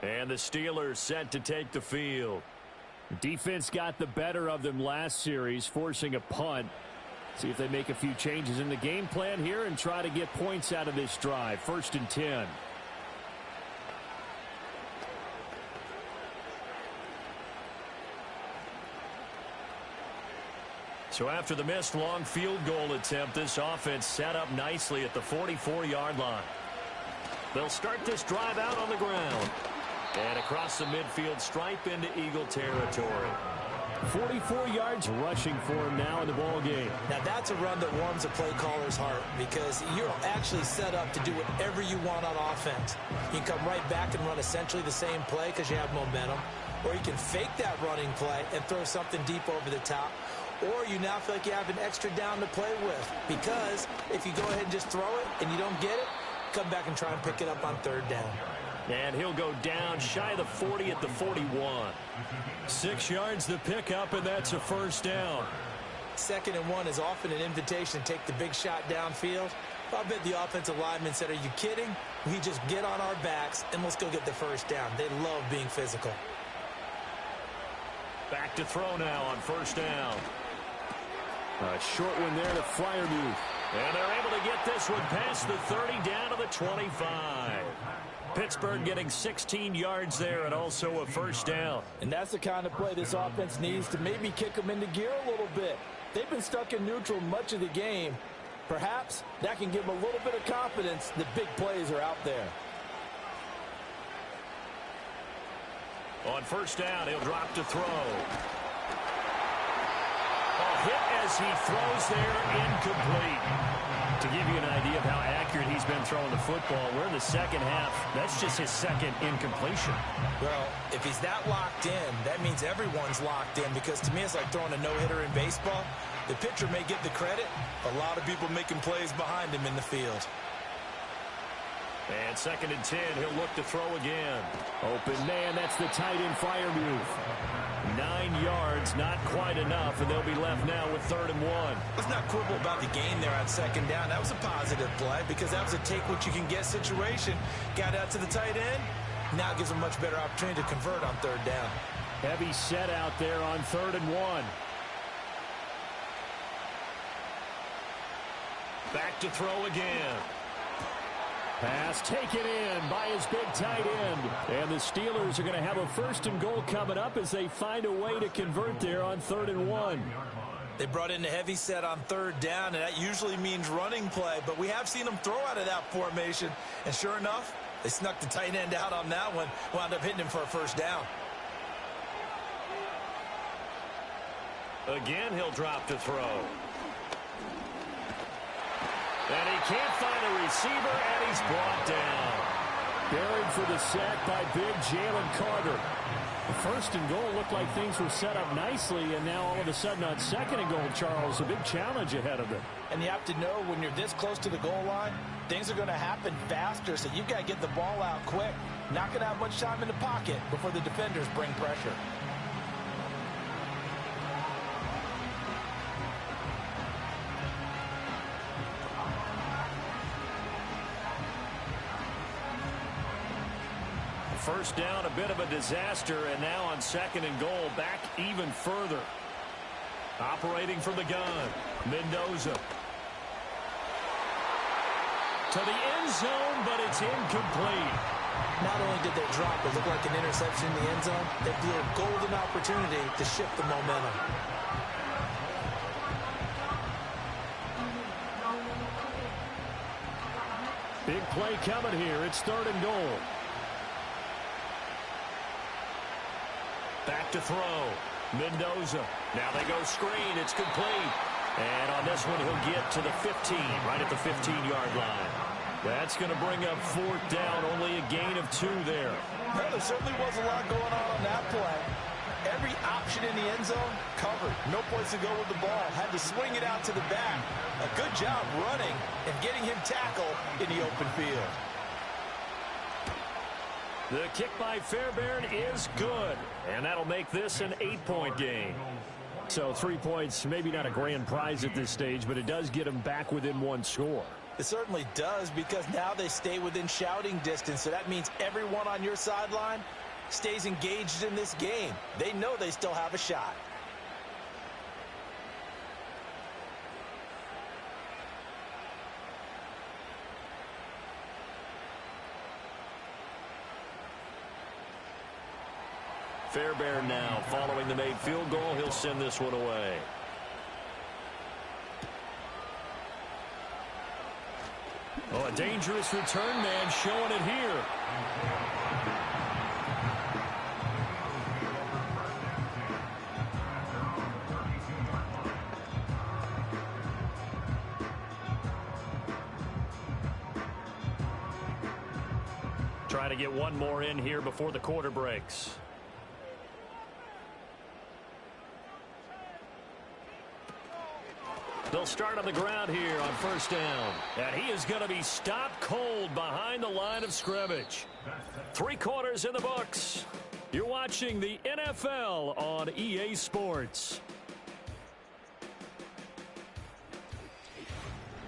And the Steelers set to take the field. Defense got the better of them last series, forcing a punt. See if they make a few changes in the game plan here and try to get points out of this drive. 1st and 10. So after the missed long field goal attempt, this offense set up nicely at the 44-yard line. They'll start this drive out on the ground. And across the midfield stripe into Eagle territory. 44 yards rushing for him now in the ball game. Now that's a run that warms a play caller's heart because you're actually set up to do whatever you want on offense. You can come right back and run essentially the same play because you have momentum. Or you can fake that running play and throw something deep over the top. Or you now feel like you have an extra down to play with. Because if you go ahead and just throw it and you don't get it, come back and try and pick it up on 3rd down. And he'll go down shy of the 40 at the 41. 6 yards the pickup, and that's a 1st down. 2nd and 1 is often an invitation to take the big shot downfield. I bet the offensive lineman said, are you kidding? We just get on our backs and let's go get the 1st down. They love being physical. Back to throw now on 1st down. A short one there to Freiermuth. And they're able to get this one past the 30 down to the 25. Pittsburgh getting 16 yards there and also a 1st down. And that's the kind of play this offense needs to maybe kick them into gear a little bit. They've been stuck in neutral much of the game. Perhaps that can give them a little bit of confidence that big plays are out there. On 1st down, he'll drop to throw. A hit as he throws there, incomplete. To give you an idea of how accurate he's been throwing the football, we're in the 2nd half. That's just his 2nd incompletion. Well, if he's that locked in, that means everyone's locked in because to me it's like throwing a no-hitter in baseball. The pitcher may get the credit. A lot of people making plays behind him in the field. And 2nd and 10, he'll look to throw again. Open man, that's the tight end Freiermuth. 9 yards, not quite enough, and they'll be left now with 3rd and 1. Let's not quibble about the gain there on 2nd down. That was a positive play because that was a take-what-you-can-get situation. Got out to the tight end. Now it gives them a much better opportunity to convert on 3rd down. Heavy set out there on 3rd and 1. Back to throw again. Pass taken in by his big tight end. And the Steelers are going to have a 1st and goal coming up as they find a way to convert there on 3rd and 1. They brought in a heavy set on 3rd down, and that usually means running play. But we have seen them throw out of that formation. And sure enough, they snuck the tight end out on that one. Wound up hitting him for a 1st down. Again, he'll drop to throw. And he can't find a receiver, and he's brought down. Buried for the sack by big Jalen Carter. The 1st and goal looked like things were set up nicely, and now all of a sudden on 2nd and goal, Charles, a big challenge ahead of them. And you have to know when you're this close to the goal line, things are going to happen faster, so you've got to get the ball out quick. Not going to have much time in the pocket before the defenders bring pressure. First down, a bit of a disaster, and now on second and goal, back even further. Operating from the gun, Mendoza. To the end zone, but it's incomplete. Not only did they drop, it looked like an interception in the end zone, they blew a golden opportunity to shift the momentum. Big play coming here. It's third and goal. Back to throw. Mendoza. Now they go screen. It's complete. And on this one, he'll get to the 15, right at the 15-yard line. That's going to bring up fourth down. Only a gain of 2 there. Well, there certainly was a lot going on that play. Every option in the end zone covered. No place to go with the ball. Had to swing it out to the back. A good job running and getting him tackled in the open field. The kick by Fairbairn is good. And that'll make this an 8-point game. So 3 points, maybe not a grand prize at this stage, but it does get them back within 1 score. It certainly does, because now they stay within shouting distance. So that means everyone on your sideline stays engaged in this game. They know they still have a shot. Fairbairn now following the made field goal. He'll send this one away. Oh, a dangerous return man showing it here. Try to get one more in here before the quarter breaks. They'll start on the ground here on first down. And he is going to be stopped cold behind the line of scrimmage. 3 quarters in the books. You're watching the NFL on EA Sports.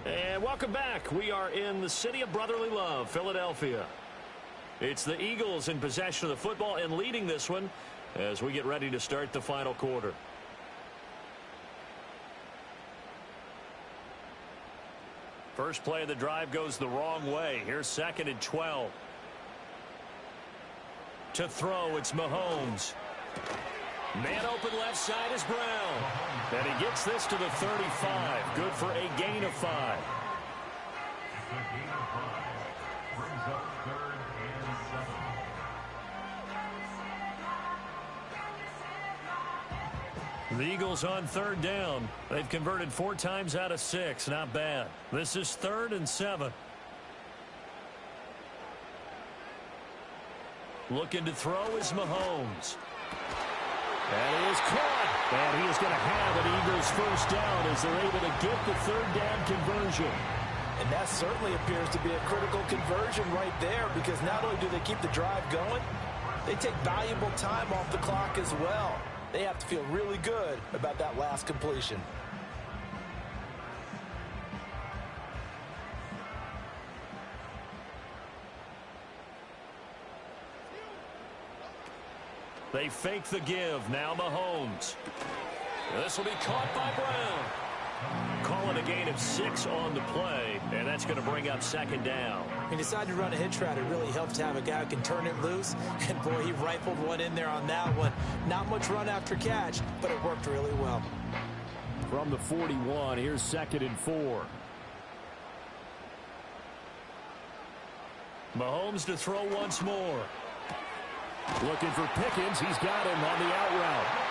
And welcome back. We are in the city of brotherly love, Philadelphia. It's the Eagles in possession of the football and leading this one as we get ready to start the final quarter. First play of the drive goes the wrong way. Here's second and 12. To throw, it's Mahomes. Man open left side is Brown. And he gets this to the 35. Good for a gain of 5. The Eagles on third down. They've converted 4 times out of 6. Not bad. This is 3rd and 7. Looking to throw is Mahomes. And he is caught. And he is going to have an Eagles first down as they're able to get the third down conversion. And that certainly appears to be a critical conversion right there, because not only do they keep the drive going, they take valuable time off the clock as well. They have to feel really good about that last completion. They fake the give. Now Mahomes. This will be caught by Brown. Calling a gain of 6 on the play, and that's going to bring up second down. He decided to run a hitch route. It really helps to have a guy who can turn it loose. And, boy, he rifled one in there on that one. Not much run after catch, but it worked really well. From the 41, here's 2nd and 4. Mahomes to throw once more. Looking for Pickens. He's got him on the out route.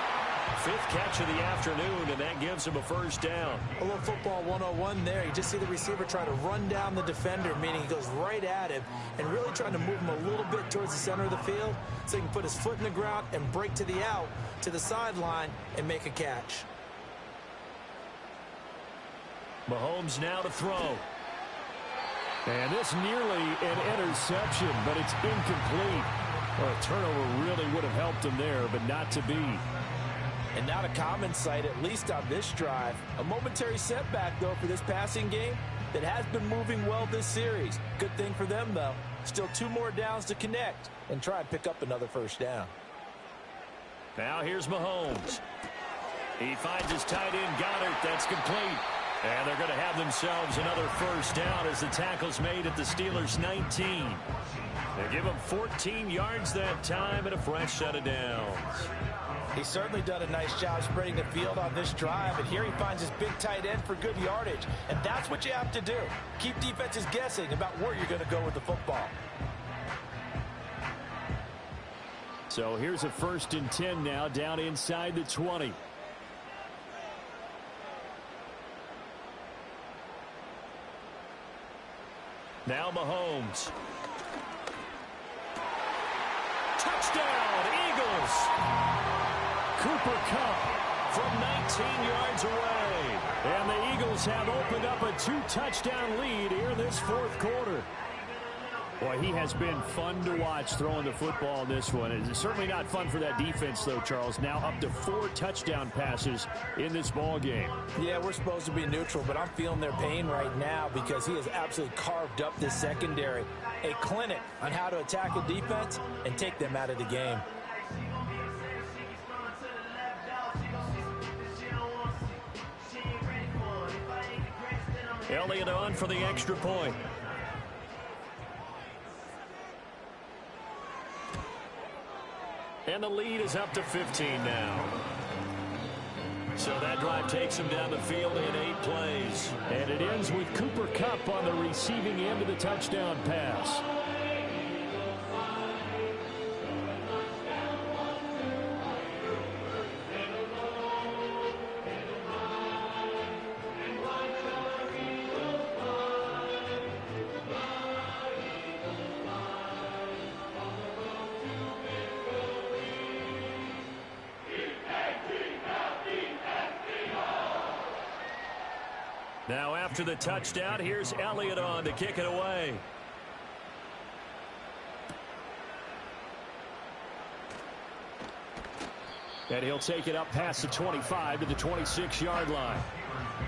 5th catch of the afternoon, and that gives him a first down. A little football 101 there. You just see the receiver try to run down the defender, meaning he goes right at him and really trying to move him a little bit towards the center of the field so he can put his foot in the ground and break to the out, to the sideline, and make a catch. Mahomes now to throw. And this nearly an interception, but it's incomplete. Well, a turnover really would have helped him there, but not to be. And not a common sight, at least on this drive. A momentary setback, though, for this passing game that has been moving well this series. Good thing for them, though. Still 2 more downs to connect and try and pick up another first down. Now here's Mahomes. He finds his tight end, Goddard. That's complete. And they're going to have themselves another first down as the tackle's made at the Steelers' 19. They give them 14 yards that time and a fresh set of downs. He's certainly done a nice job spreading the field on this drive, and here he finds his big tight end for good yardage. And that's what you have to do. Keep defenses guessing about where you're going to go with the football. So here's a 1st and 10 now, down inside the 20. Now Mahomes. Touchdown, Eagles! Cooper Kupp from 19 yards away. And the Eagles have opened up a 2-touchdown lead here in this 4th quarter. Boy, he has been fun to watch throwing the football in this one. It's certainly not fun for that defense, though, Charles. Now up to 4 touchdown passes in this ball game. Yeah, we're supposed to be neutral, but I'm feeling their pain right now because he has absolutely carved up this secondary. A clinic on how to attack a defense and take them out of the game. Elliott on for the extra point. And the lead is up to 15 now. So that drive takes him down the field in 8 plays. And it ends with Cooper Kupp on the receiving end of the touchdown pass. Now after the touchdown, here's Elliott on to kick it away. And he'll take it up past the 25 to the 26-yard line.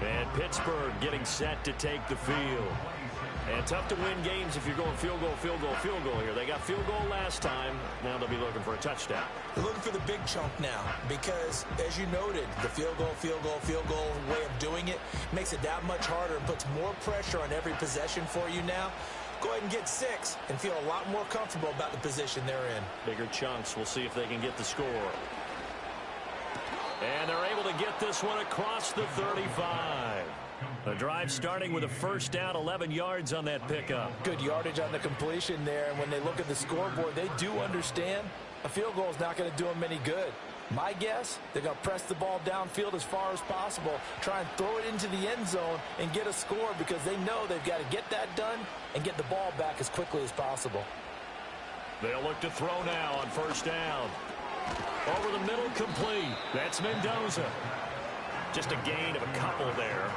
And Pittsburgh getting set to take the field. And tough to win games if you're going field goal, field goal, field goal here. They got field goal last time. Now they'll be looking for a touchdown. They're looking for the big chunk now because, as you noted, the field goal way of doing it makes it that much harder and puts more pressure on every possession for you now. Go ahead and get 6 and feel a lot more comfortable about the position they're in. Bigger chunks. We'll see if they can get the score. And they're able to get this one across the 35. The drive starting with a first down, 11 yards on that pickup. Good yardage on the completion there, and when they look at the scoreboard, they do understand a field goal is not going to do them any good. My guess, they're going to press the ball downfield as far as possible, try and throw it into the end zone and get a score because they know they've got to get that done and get the ball back as quickly as possible. They'll look to throw now on first down. Over the middle, complete. That's Mendoza. Just a gain of a couple there.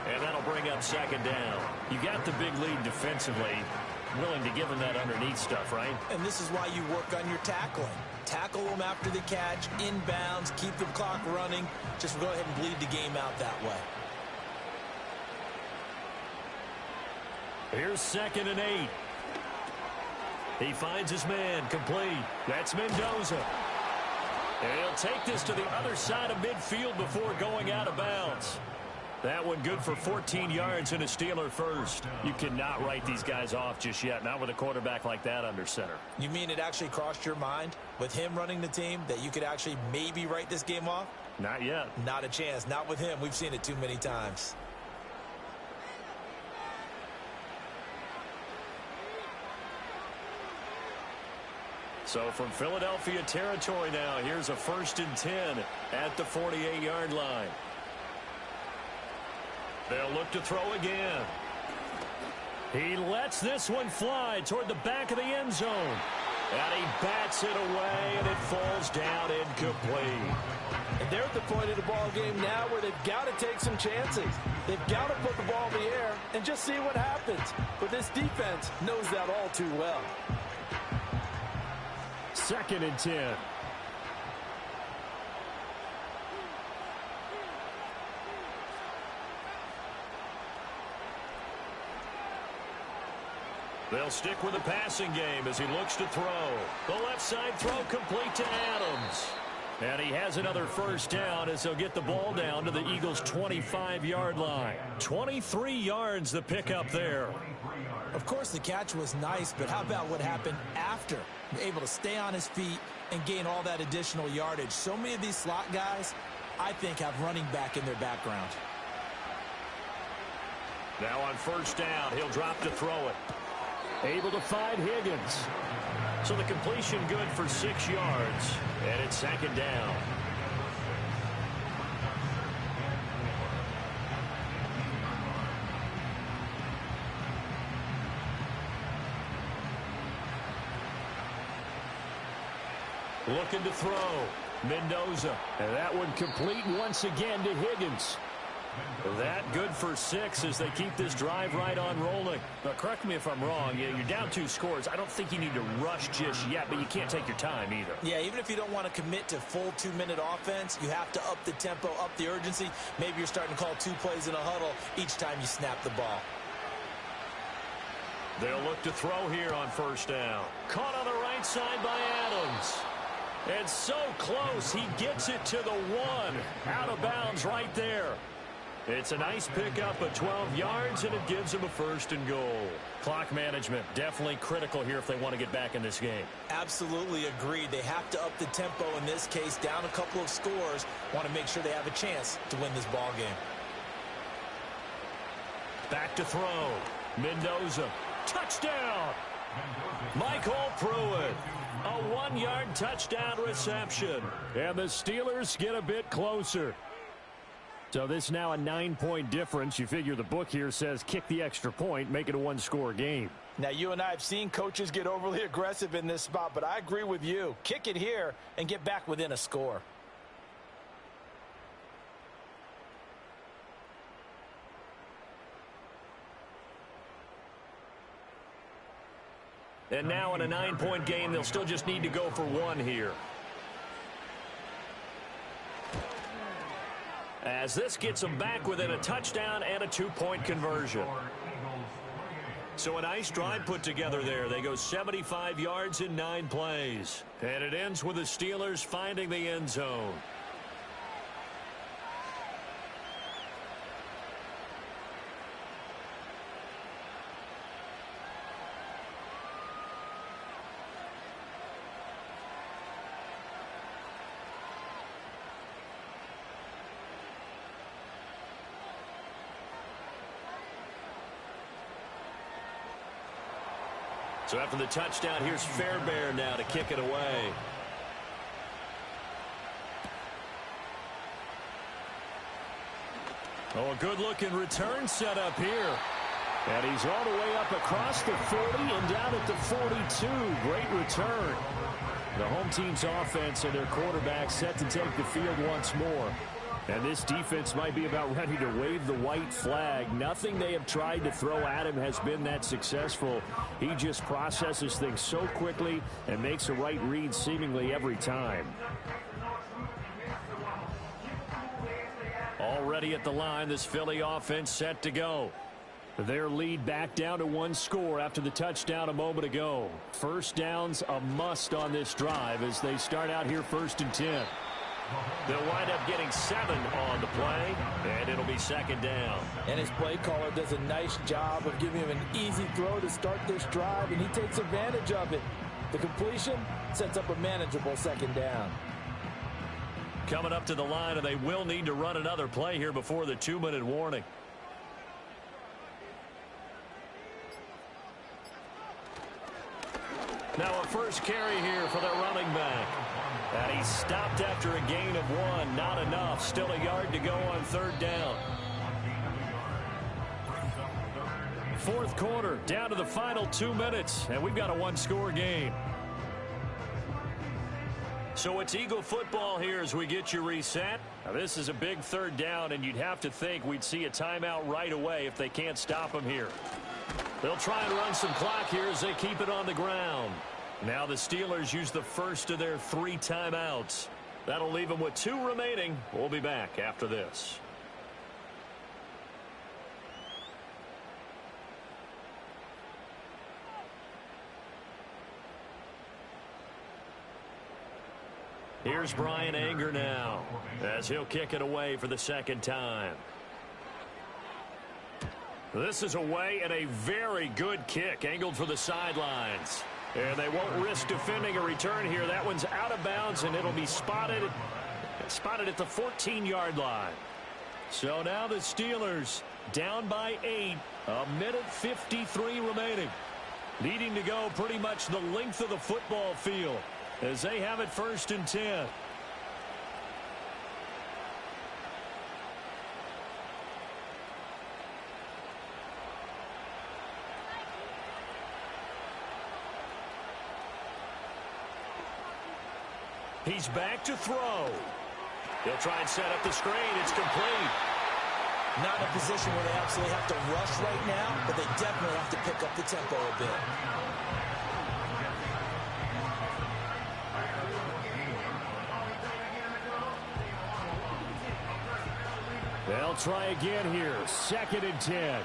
And that'll bring up second down. You got the big lead defensively. Willing to give them that underneath stuff, right? And this is why you work on your tackling. Tackle them after the catch, inbounds, keep the clock running. Just go ahead and bleed the game out that way. Here's 2nd and 8. He finds his man, complete. That's Mendoza. And he'll take this to the other side of midfield before going out of bounds. That one good for 14 yards and a Steeler first. You cannot write these guys off just yet, not with a quarterback like that under center. You mean it actually crossed your mind with him running the team that you could actually maybe write this game off? Not yet. Not a chance. Not with him. We've seen it too many times. So from Philadelphia territory now, here's a 1st and 10 at the 48-yard line. They'll look to throw again. He lets this one fly toward the back of the end zone. And he bats it away, and it falls down incomplete. And they're at the point of the ball game now where they've got to take some chances. They've got to put the ball in the air and just see what happens. But this defense knows that all too well. 2nd and 10. They'll stick with the passing game as he looks to throw. The left side throw complete to Adams. And he has another first down as they'll get the ball down to the Eagles' 25-yard line. 23 yards the pickup there. Of course, the catch was nice, but how about what happened after? Able to stay on his feet and gain all that additional yardage. So many of these slot guys, I think, have running back in their background. Now on first down, he'll drop to throw it. Able to find Higgins. So the completion good for 6 yards, and it's second down. Looking to throw. Mendoza. And that one complete once again to Higgins. That good for 6 as they keep this drive right on rolling. But correct me if I'm wrong. You're down 2 scores. I don't think you need to rush just yet, but you can't take your time either. Yeah, even if you don't want to commit to full 2-minute offense, you have to up the tempo, up the urgency. Maybe you're starting to call 2 plays in a huddle each time you snap the ball. They'll look to throw here on first down. Caught on the right side by Adams. And so close, he gets it to the 1. Out of bounds right there. It's a nice pickup of 12 yards, and it gives them a first and goal. Clock management, definitely critical here if they want to get back in this game. Absolutely agreed. They have to up the tempo in this case, down a couple of scores. Want to make sure they have a chance to win this ball game. Back to throw. Mendoza. Touchdown! Michael Pruitt. A 1-yard touchdown reception. And the Steelers get a bit closer. So this now a 9-point difference. You figure the book here says kick the extra point, make it a 1-score game. Now, you and I have seen coaches get overly aggressive in this spot, but I agree with you. Kick it here and get back within a score. And now in a 9-point game, they'll still just need to go for 1 here. As this gets them back within a touchdown and a 2-point conversion. So a nice drive put together there. They go 75 yards in 9 plays. And it ends with the Steelers finding the end zone. So after the touchdown, here's Fairbairn now to kick it away. Oh, a good-looking return set up here. And he's all the way up across the 40 and down at the 42. Great return. The home team's offense and their quarterback set to take the field once more. And this defense might be about ready to wave the white flag. Nothing they have tried to throw at him has been that successful. He just processes things so quickly and makes a right read seemingly every time. Already at the line, this Philly offense set to go. Their lead back down to 1 score after the touchdown a moment ago. First down's a must on this drive as they start out here 1st and 10. They'll wind up getting 7 on the play, and it'll be second down. And his play caller does a nice job of giving him an easy throw to start this drive, and he takes advantage of it. The completion sets up a manageable second down. Coming up to the line, and they will need to run another play here before the 2-minute warning. Now a first carry here for their running back. And he stopped after a gain of 1. Not enough. Still a yard to go on 3rd down. 4th quarter, down to the final 2 minutes. And we've got a 1-score game. So it's Eagle football here as we get you reset. Now this is a big 3rd down, and you'd have to think we'd see a timeout right away if they can't stop them here. They'll try and run some clock here as they keep it on the ground. Now the Steelers use the first of their 3 timeouts. That'll leave them with 2 remaining. We'll be back after this. Here's Brian Anger now as he'll kick it away for the second time. This is away and a very good kick angled for the sidelines. And they won't risk defending a return here. That one's out of bounds, and it'll be spotted at the 14-yard line. So now the Steelers down by 8, a minute 53 remaining. Needing to go pretty much the length of the football field as they have it 1st and 10. He's back to throw. He'll try and set up the screen. It's complete. Not in a position where they absolutely have to rush right now, but they definitely have to pick up the tempo a bit. They'll try again here. 2nd and 10.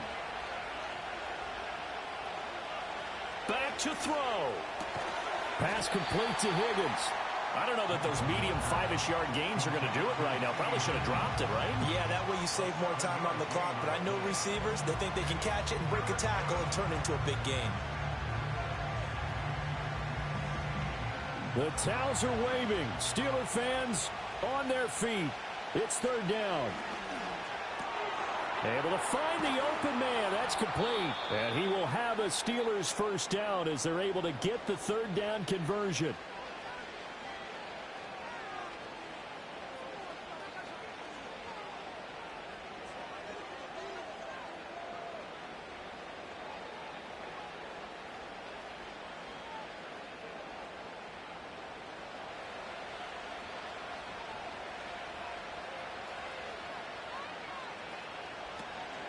Back to throw. Pass complete to Higgins. I don't know that those medium 5-ish yard gains are going to do it right now. Probably should have dropped it, right? Yeah, that way you save more time on the clock. But I know receivers, they think they can catch it and break a tackle and turn it into a big gain. The towels are waving. Steeler fans on their feet. It's 3rd down. Able to find the open man. That's complete. And he will have a Steelers 1st down as they're able to get the 3rd down conversion.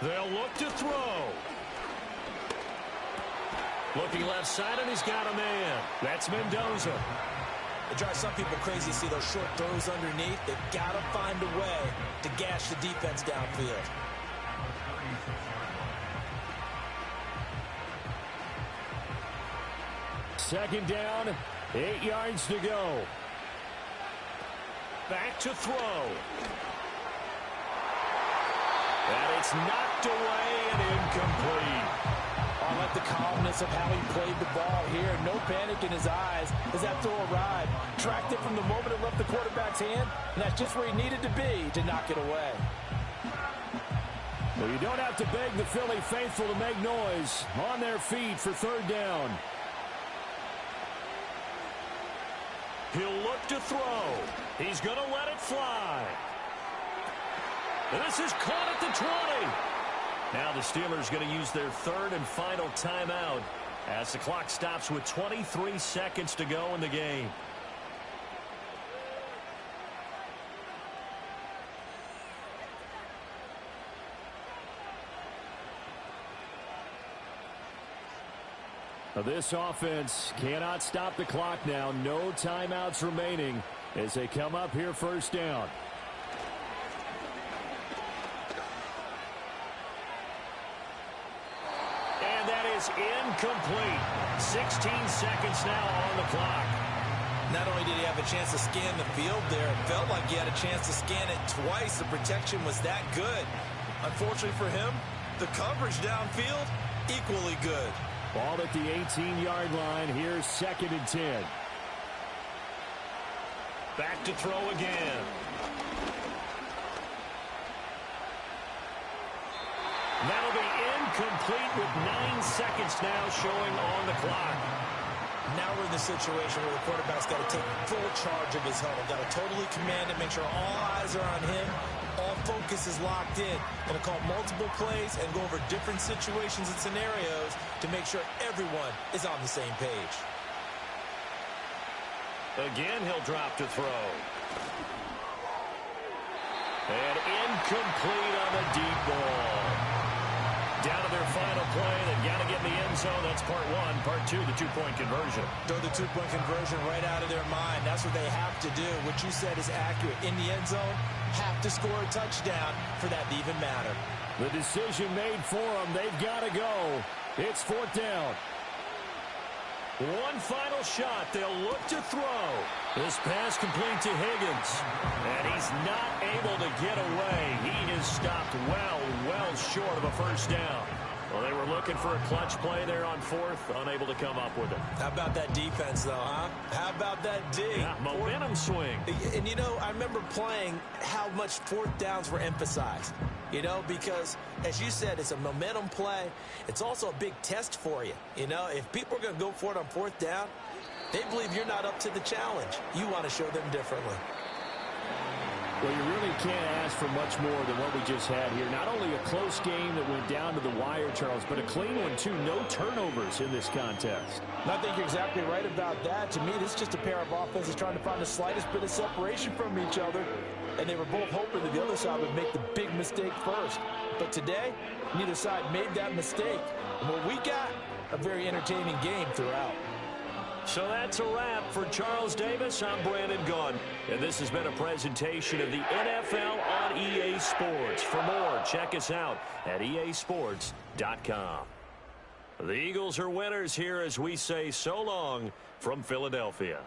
They'll look to throw. Looking left side, and he's got a man. That's Mendoza. It drives some people crazy to see those short throws underneath. They've got to find a way to gash the defense downfield. Second down, 8 yards to go. Back to throw. And it's knocked away and incomplete. I like the calmness of how he played the ball here. No panic in his eyes as that throw arrived. Tracked it from the moment it left the quarterback's hand, and that's just where he needed to be to knock it away. Well, you don't have to beg the Philly faithful to make noise. On their feet for 3rd down. He'll look to throw. He's going to let it fly. And this is caught at the 20. Now the Steelers going to use their 3rd and final timeout as the clock stops with 23 seconds to go in the game. This offense cannot stop the clock now. No timeouts remaining as they come up here 1st down. And that is incomplete. 16 seconds now on the clock. Not only did he have a chance to scan the field there, it felt like he had a chance to scan it twice. The protection was that good. Unfortunately for him, the coverage downfield, equally good. Ball at the 18-yard line. Here's 2nd and 10. Back to throw again. That'll be incomplete with 9 seconds now showing on the clock. Now we're in the situation where the quarterback's got to take full charge of his huddle. Got to totally command it, make sure all eyes are on him. All focus is locked in. Going to call multiple plays and go over different situations and scenarios to make sure everyone is on the same page. Again, he'll drop to throw. And incomplete on the deep ball. Down to their final play. They've got to get in the end zone. That's part 1. Part 2, the 2-point conversion. Throw the 2-point conversion right out of their mind. That's what they have to do. What you said is accurate. In the end zone, have to score a touchdown for that to even matter. The decision made for them. They've got to go. It's 4th down. One final shot. They'll look to throw. This pass complete to Higgins. And he's not able to get away. He is stopped well short of a first down. Well, they were looking for a clutch play there on fourth, unable to come up with it. How about that defense, though, huh? How about that D? Yeah, momentum swing. And, I remember playing how much fourth downs were emphasized, because, as you said, it's a momentum play. It's also a big test for you. If people are going to go for it on fourth down, they believe you're not up to the challenge. You want to show them differently. Well, you really can't ask for much more than what we just had here. Not only a close game that went down to the wire, Charles, but a clean one, too. No turnovers in this contest. And I think you're exactly right about that. To me, this is just a pair of offenses trying to find the slightest bit of separation from each other. And they were both hoping that the other side would make the big mistake first. But today, neither side made that mistake. And what we got, a very entertaining game throughout. So that's a wrap for Charles Davis. I'm Brandon Gunn. And this has been a presentation of the NFL on EA Sports. For more, check us out at easports.com. The Eagles are winners here as we say so long from Philadelphia.